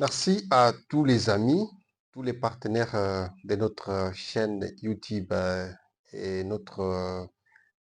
Merci à tous les amis, tous les partenaires de notre chaîne YouTube et notre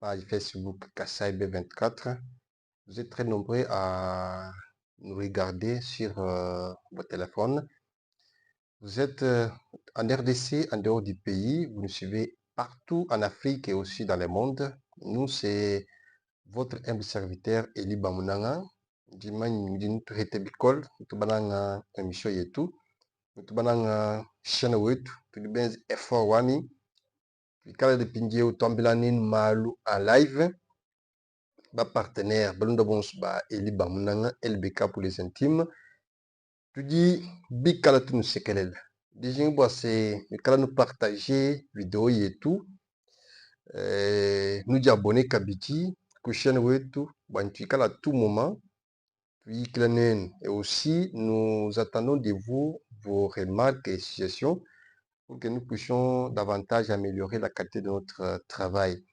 page Facebook Kassai B24. Vous êtes très nombreux à nous regarder sur vos téléphones. Vous êtes en RDC, en dehors du pays. Vous nous suivez partout en Afrique et aussi dans le monde. Nous, c'est votre humble serviteur Eli Bamunanga. Dimani mjini tuhete bikol, tubananga emission yetu. Tubananga chaîne wetu, tulibenzi effort wani. Tukala de pinje utambilanin malu en live. Ba partenaire, balunda bons ba Eli Bamunanga, LBK pour les intimes. Tu dis bikala tu nous sekelel. Déjà, c'est kala nous partager vidéo et tout. Nous dire abonner kabiti, ku chaîne wetu, ban tukala à tout moment. Et aussi, nous attendons de vous vos remarques et suggestions pour que nous puissions davantage améliorer la qualité de notre travail.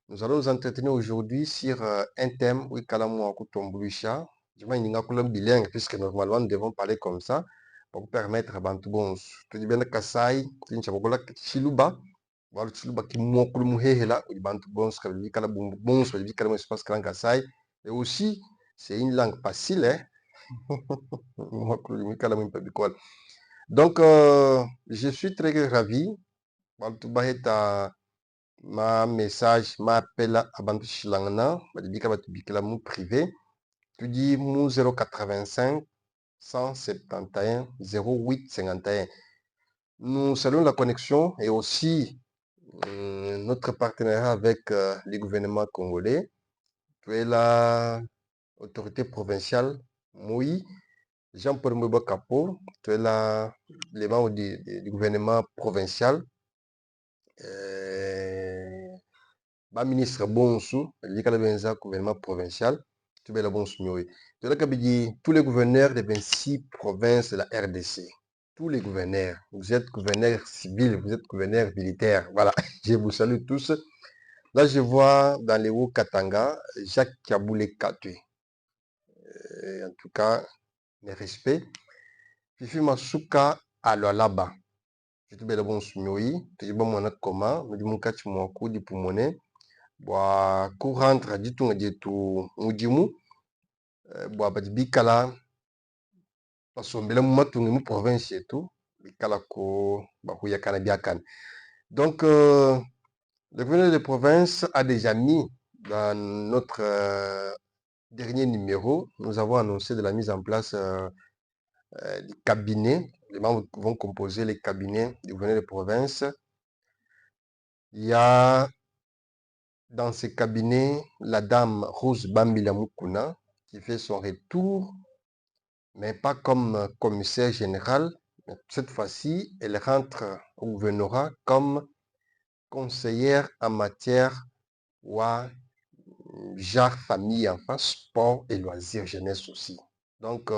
Nous allons nous entretenir aujourd'hui sur un thème, oui, Kalamu Akutombulisha. Je vais une bilingue, puisque normalement nous devons parler comme ça, pour permettre à Bantubons, tu dis bien Kasai, tu dis Chiluba, voilà Chiluba qui mokulu muhehela, ou Bantubons, qui Kalabons, qui Kalamu espace Kasai. Et aussi, c'est une langue facile, hein. Donc, je suis très ravi. Ma message, ma appel à Bantu Shilangana, privé. Tu dis mou 085 171 0851. Nous saluons la connexion et aussi notre partenariat avec le gouvernement congolais. Tu es la autorité provinciale, Moui. Jean-Paul Mbeba Kapo, tu es là, les membres du gouvernement provincial. Ministre Bonsu, le gouvernement provincial, tu es là, Bonsu. Tu es là, tous les gouverneurs des 26 provinces de la RDC. Tous les gouverneurs. Vous êtes gouverneur civil, vous êtes gouverneur militaire. Voilà, je vous salue tous. Là, je vois dans les Hauts-Katanga, Jacques Kaboulé Katwe. En tout cas, mes respects. Fifi Masuka Alwalaba. Je te bon sumoi, tu bon mon comment, me dit mon catch mon coup de pulmoné. Bois courant tradition de tout mudimu. Bois bikala. Parce que nous sommes une province et tout. Bikala ko bahuya kanabiakan. Donc, le gouverneur de province a déjà mis dans notre dernier numéro, nous avons annoncé de la mise en place du cabinet. Les membres vont composer les cabinets du gouverneur de province. Il y a dans ce cabinet la dame Rose Bambila Mukuna qui fait son retour, mais pas comme commissaire général. Cette fois-ci, elle rentre au gouvernorat comme conseillère en matière ou genre famille, enfants, sport et loisirs jeunesse aussi. Donc,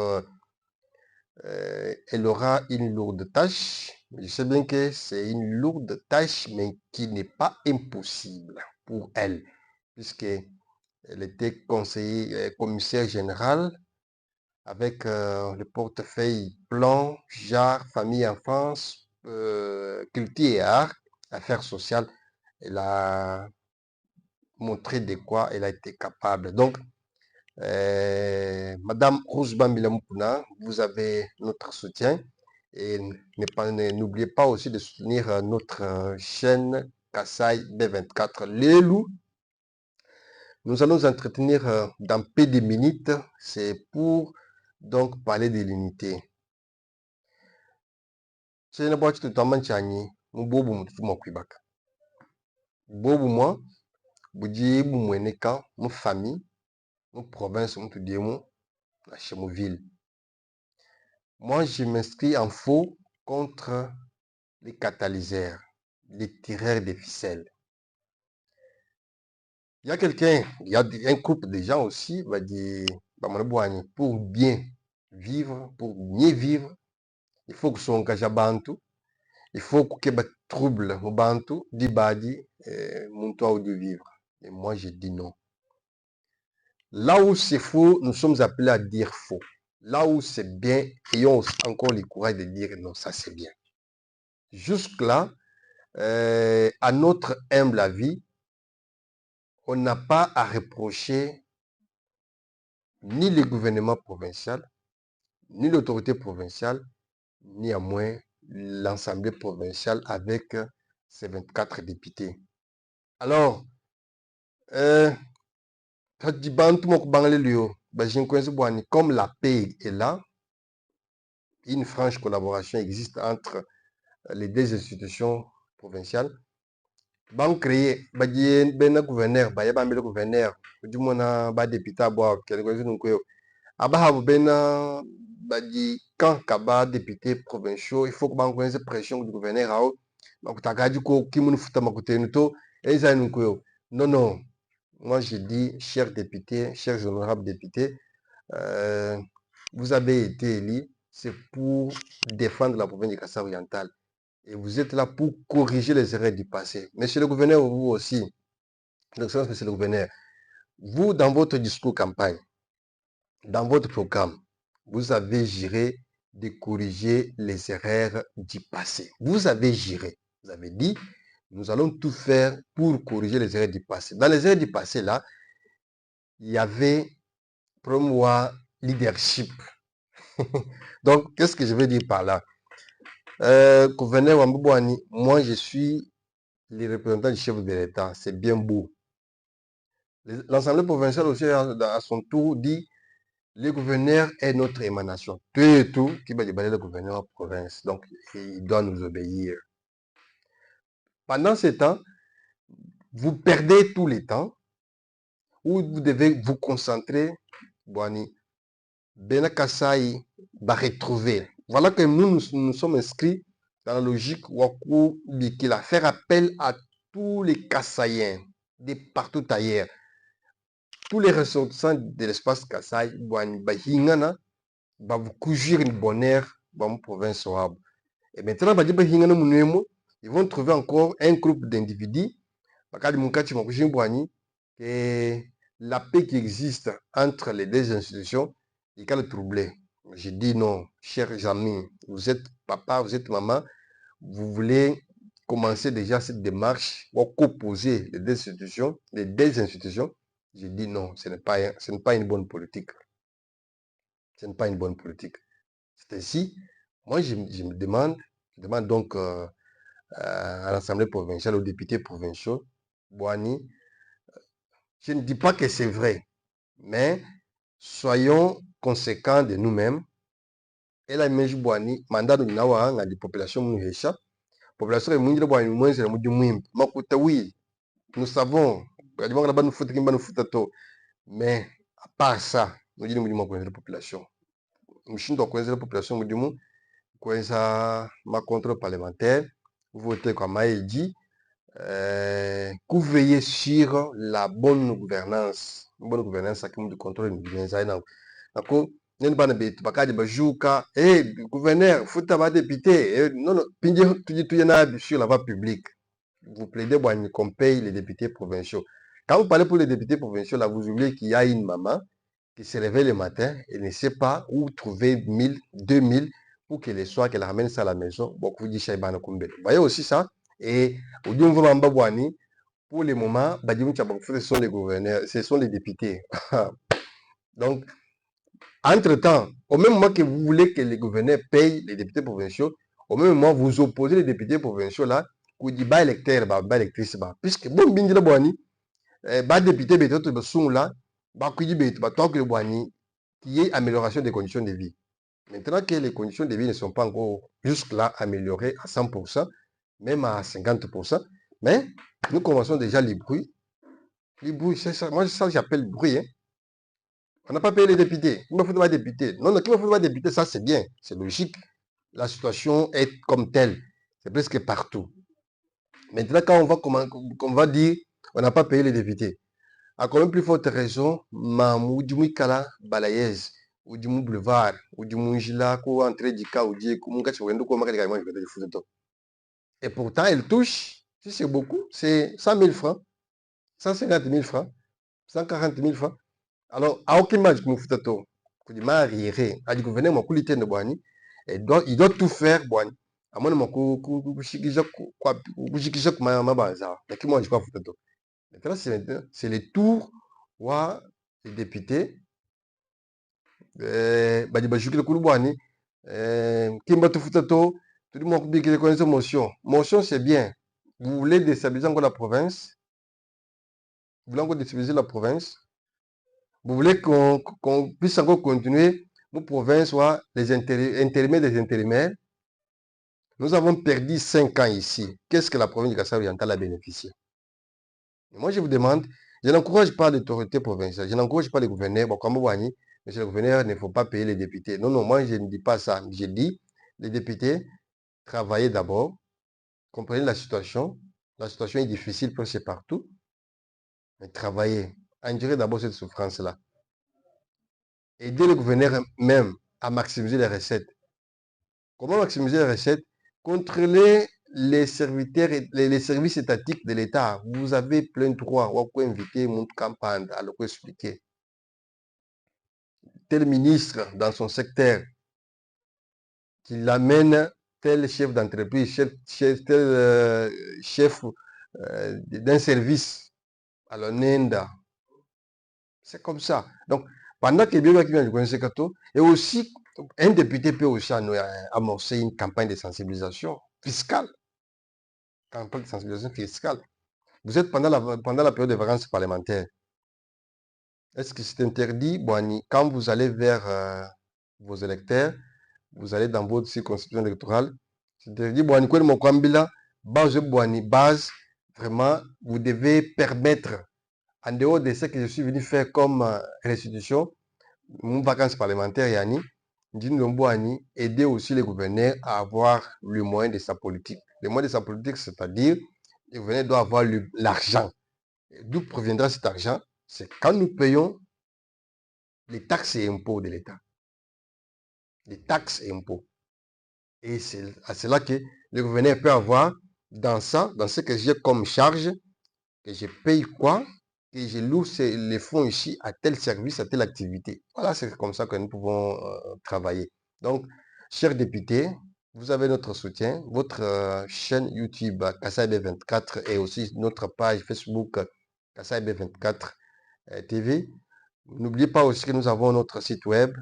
elle aura une lourde tâche. Je sais bien que c'est une lourde tâche, mais qui n'est pas impossible pour elle, puisqu'elle était conseiller, commissaire général avec le portefeuille plan, genre, famille, enfance, culture et art, affaires sociales. Elle a montré de quoi elle a été capable. Donc, Madame Rousban Milamupuna, vous avez notre soutien et n'oubliez pas aussi de soutenir notre chaîne Kassai B24 Les loups. Nous allons nous entretenir dans peu de minutes. C'est pour donc parler de l'unité. C'est une boîte de tamanchani, mubobu mutuma kwibaka. Bobu moi, budi mweneka, mu famille, mu province, mu tudiemu, chez mu ville. Moi, je m'inscris en faux contre les catalyseurs, les tireurs de ficelles. Il y a quelqu'un, il y a un groupe de gens aussi, va dire, pour bien vivre, pour mieux vivre, il faut que son engagé bantu, il faut que y ait trouble au bantu, dibadi, mon toit de vivre. Et moi, je dis non. Là où c'est faux, nous sommes appelés à dire faux. Là où c'est bien, ayons encore le courage de dire non, ça c'est bien. Jusque-là, à notre humble avis, on n'a pas à reprocher ni le gouvernement provincial, ni l'autorité provinciale, ni à moins l'Assemblée provinciale avec ses 24 députés. Alors, comme la paix est là, une franche collaboration existe entre les deux institutions provinciales. Ban créé, ben gouverneur, le gouverneur, du moins ba député à boire, abahabu bena badi quand kaba député provinciaux il faut que banque une pression du gouverneur ao makutakaji ko kimunu futa makutenu to eza nukoyo non non moi je dis chers députés chers honorables députés vous avez été élus c'est pour défendre la province du Kassai oriental et vous êtes là pour corriger les erreurs du passé. Monsieur le gouverneur, vous aussi, l'excellence monsieur le gouverneur, vous dans votre discours campagne, dans votre programme, vous avez juré de corriger les erreurs du passé. Vous avez juré. Vous avez dit, nous allons tout faire pour corriger les erreurs du passé. Dans les erreurs du passé, là, il y avait, pour moi, leadership. Donc, qu'est-ce que je veux dire par là? Gouverneur Wambouani, moi, je suis le représentant du chef de l'État. C'est bien beau. L'Assemblée provinciale aussi, à son tour, dit le gouverneur est notre émanation. Tout qui va débattre le gouverneur en province. Donc, il doit nous obéir. Pendant ce temps, vous perdez tout le temps où vous devez vous concentrer. Boani, Bena Kassai va retrouver. Voilà que nous sommes inscrits dans la logique Waku Bikila. Faire appel à tous les Kassaïens de partout ailleurs. Tous les ressortissants de l'espace Kassai, Boani, Bahingana, va vous couvrir une bonheur dans la province. Et maintenant, ils vont trouver encore un groupe d'individus que la paix qui existe entre les deux institutions est qu'elle troublée. Je dis non, chers amis, vous êtes papa, vous êtes maman, vous voulez commencer déjà cette démarche pour opposer les deux institutions. Je dis non, ce n'est pas une bonne politique. Ce n'est pas une bonne politique. C'est ainsi, moi je me demande donc à l'Assemblée provinciale, aux députés provinciaux, Boani, je ne dis pas que c'est vrai, mais soyons conséquents de nous-mêmes. Et là, je Boani, mandat de Nawa, la population Mouhécha, population est moins de Boani, moins c'est le moins. Makuta, oui, nous savons, mais à part ça, nous disons que la population. Nous doit connaître la population, nous disons que ma contrôle parlementaire, voter comme Maïdi, que veiller sur la bonne gouvernance. Une bonne gouvernance, ça qui nous contrôle une gouvernance. D'accord? Nous ne pouvons pas dire, hey, gouverneur, il faut avoir député. Non, non, tout sur la voie publique. Vous plaidez qu'on paye les députés provinciaux. Quand vous parlez pour les députés provinciaux, là, vous oubliez qu'il y a une maman qui se réveille le matin et ne sait pas où trouver 1000, 2000 pour qu'elle soit, qu'elle ramène ça à la maison. Beaucoup vous dites, vous voyez aussi ça? Et pour le moment, ce sont les gouverneurs, ce sont les députés. Donc, entre-temps, au même moment que vous voulez que les gouverneurs payent les députés provinciaux, au même moment, vous opposez les députés provinciaux là, vous dites, bah électeur, bah électrice, bah, puisque bon, bien dit boani, bah député, bah tout le son là, bah qui dit, bah tant que le boani, qui est amélioration des conditions de vie. Maintenant que les conditions de vie ne sont pas encore jusque-là améliorées à 100%, même à 50%, mais nous commençons déjà les bruits. Les bruits, c'est ça. Moi, c'est ça que j'appelle bruit. Hein. On n'a pas payé les députés. Il me faut pas députés. Non, non, il me faut pas députés, ça c'est bien. C'est logique. La situation est comme telle. C'est presque partout. Maintenant, quand on va dire on n'a pas payé les députés, à quand même plus forte raison, Mamou Kala Balayez, ou du boulevard, ou du Mungila, ou entrée du cas, ou du et pourtant, elle touche, si c'est beaucoup, c'est 100 000 francs, 150 000 francs, 140 000 francs. Alors, à aucun match, nous foutons. Kudi mariere. Adi gouverneur makulite de boani. Il doit tout faire boani. À mon moment, kushikisha mabaza. Lakini moi, je crois que maintenant, c'est le tour wa les députés. Badi bashukile kulu boani. Kimba tufuta to. Tout le monde qui connaît motion. Motion, c'est bien. Vous voulez déstabiliser encore la province. Vous voulez encore déstabiliser la province. Vous voulez qu'on puisse encore continuer nos provinces, soit les intérimaires des intérimaires. Nous avons perdu 5 ans ici. Qu'est-ce que la province du Kasaï-Oriental a bénéficié? Et moi, je vous demande, je n'encourage pas l'autorité provinciale, je n'encourage pas les gouverneurs. Bon, comme vous voyez, monsieur le gouverneur, il ne faut pas payer les députés. Non, non, moi, je ne dis pas ça. Je dis, les députés, travaillez d'abord, comprenez la situation. La situation est difficile presque partout. Mais travaillez. Endurez d'abord cette souffrance-là. Aider le gouverneur même à maximiser les recettes. Comment maximiser les recettes? Contrôler les serviteurs et les services étatiques de l'État. Vous avez plein de droits. Vous pouvez inviter mon campagne à le expliquer. Tel ministre dans son secteur qu'il amène tel chef d'entreprise, tel chef d'un service à l'Onenda. C'est comme ça. Donc, pendant que bien qui vient de et aussi, un député peut aussi amorcer une campagne de sensibilisation fiscale. Campagne de sensibilisation fiscale. Vous êtes pendant la période de vacances parlementaires. Est-ce que c'est interdit? Bon, quand vous allez vers vos électeurs, vous allez dans votre circonscription électorale, c'est interdit. Bon, base, vraiment, vous devez permettre, en dehors de ce que je suis venu faire comme restitution, mon vacances parlementaires, Yani, aider aussi les gouverneurs à avoir le moyen de sa politique. Le moyen de sa politique, c'est-à-dire, le gouverneur doit avoir l'argent. D'où proviendra cet argent? C'est quand nous payons les taxes et impôts de l'État. Les taxes et impôts. Et c'est à cela que le gouverneur peut avoir dans ça, dans ce que j'ai comme charge, que je paye quoi, que je loue les fonds ici à tel service, à telle activité. Voilà, c'est comme ça que nous pouvons travailler. Donc, chers députés, vous avez notre soutien, votre chaîne YouTube Kassaï B24 et aussi notre page Facebook Kassaï B24 TV. N'oubliez pas aussi que nous avons notre site web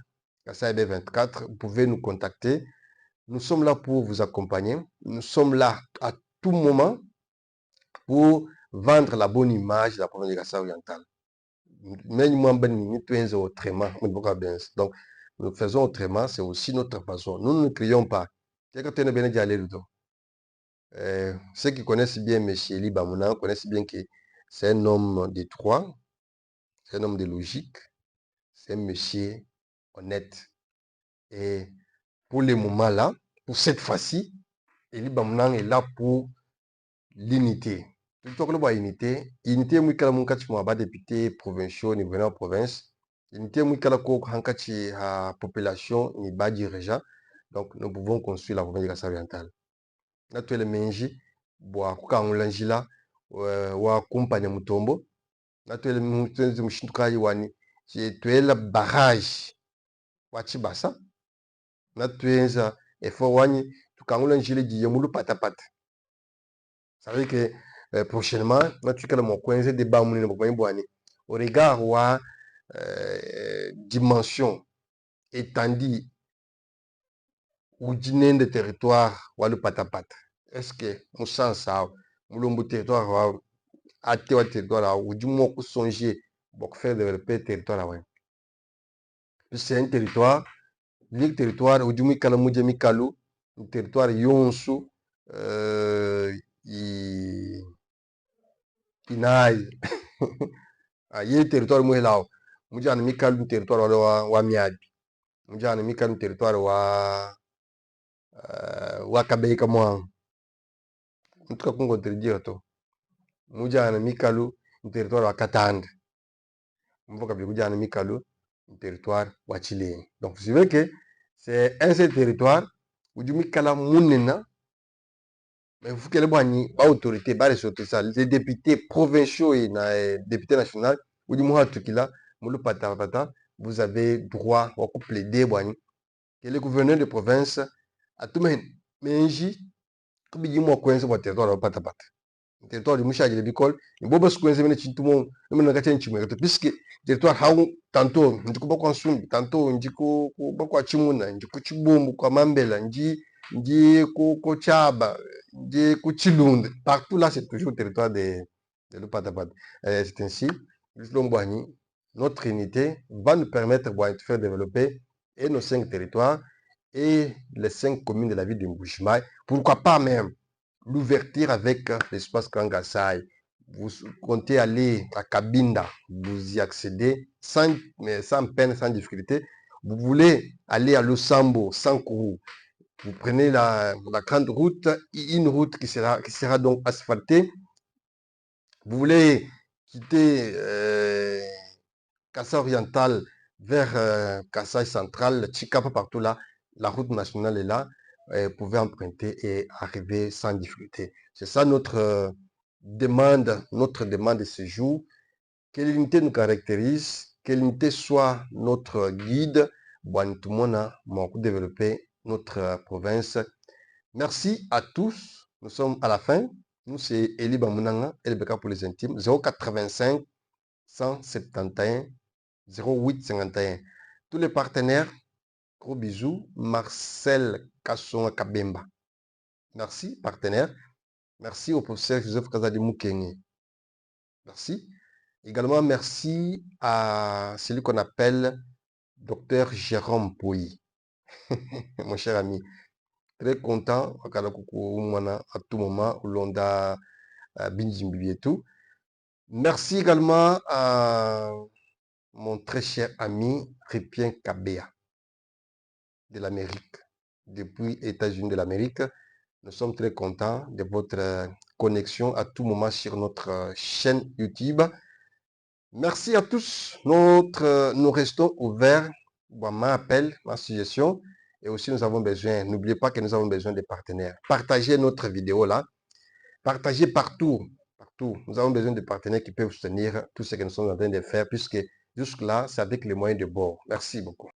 Kassaï B24. Vous pouvez nous contacter. Nous sommes là pour vous accompagner. Nous sommes là à tout moment pour vendre la bonne image de la province de Kassaï oriental. Donc, nous faisons autrement, c'est aussi notre façon. Nous ne crions pas. Ceux qui connaissent bien M. Eli Bamouna connaissent bien que c'est un homme de droit, c'est un homme de logique, c'est un monsieur honnête. Et pour le moment là, pour cette fois-ci, Eli Bamouna est là pour l'unité. Tout le monde unité. Unité, moi, quand mon catch moi, député provinciaux, ni venant province. Unité, moi, quand la population, ni bas dirigeant. Donc, nous pouvons construire la province orientale. Naturellement, menji, bois, quand on l'angila, wa compagnie mutombo. Naturellement, mshintukaji wani, c'est tuela barrage. Wachibasa. Naturellement, effort wani, tukangula njile di yamulu patapata. Ça veut dire que prochainement, au regard de la dimension étendue ou d'une de territoire ou le patapata. Est-ce que nous sens ça, nous territoire à territoire ou du moins songer pour faire développer le territoire? C'est un territoire, le territoire ou du moins un territoire yonsu. Inai ye territoire mu helao mujana mikal mu territoire wa miadi mujana mikal mu territoire wa kabeika mwa mtuka kungo terjio to mujana mikalu mu territoire wa katanda mvoka bi mujana mikalu mu territoire wa chileni. Donc c'est vrai que c'est un seul territoire où du mikala munena. Mais vous qu'elle boigne ba autorité ba les députés provinciaux et députés nationaux ou du moins tout là mulu pata vous avez droit à plaider que les gouverneurs de province à tout menji comme il moi coince votre territoire pas tapat territoire de moucha de bicol et bobo se coince mene chintumo mene na kachen chimwe puisque territoire hawo tantôt ndiko bako nsumbi tantôt ndiko bako chimuna ndiko chibumbu kwa mambela ndi ko chaba ndi ko chilunde partout là c'est toujours territoire de l'Upatapat. C'est ainsi notre unité va nous permettre de faire développer et nos 5 territoires et les 5 communes de la ville de Mbujimaï. Pourquoi pas même l'ouverture avec l'espace Kangasai. Vous comptez aller à Kabinda, vous y accédez sans peine, sans difficulté. Vous voulez aller à Losambo, sans courroux. Vous prenez la grande route, une route qui sera donc asphaltée. Vous voulez quitter Kassai oriental vers Kassai central, Chikapa partout là, la route nationale est là, vous pouvez emprunter et arriver sans difficulté. C'est ça notre demande de ce jour. Que l'unité nous caractérise, que l'unité soit notre guide, bon, tout le monde a développé notre province. Merci à tous. Nous sommes à la fin. Nous, c'est Eli Bamunanga, LBK pour les intimes, 085 171 0851. Tous les partenaires, gros bisous. Marcel Kassonga Kabemba. Merci, partenaire. Merci au professeur Joseph Kazadi Mukenge. Merci. Également, merci à celui qu'on appelle Dr Jérôme Pouy. Mon cher ami. Très content à tout moment où l'on a Binjimbi et tout. Merci également à mon très cher ami Ripien Kabea de l'Amérique, depuis États-Unis de l'Amérique. Nous sommes très contents de votre connexion à tout moment sur notre chaîne YouTube. Merci à tous. Nous restons ouverts. Ma appel, ma suggestion. Et aussi, nous avons besoin, n'oubliez pas que nous avons besoin de partenaires. Partagez notre vidéo là. Partagez partout. Partout. Nous avons besoin de partenaires qui peuvent soutenir tout ce que nous sommes en train de faire, puisque jusque-là, c'est avec les moyens de bord. Merci beaucoup.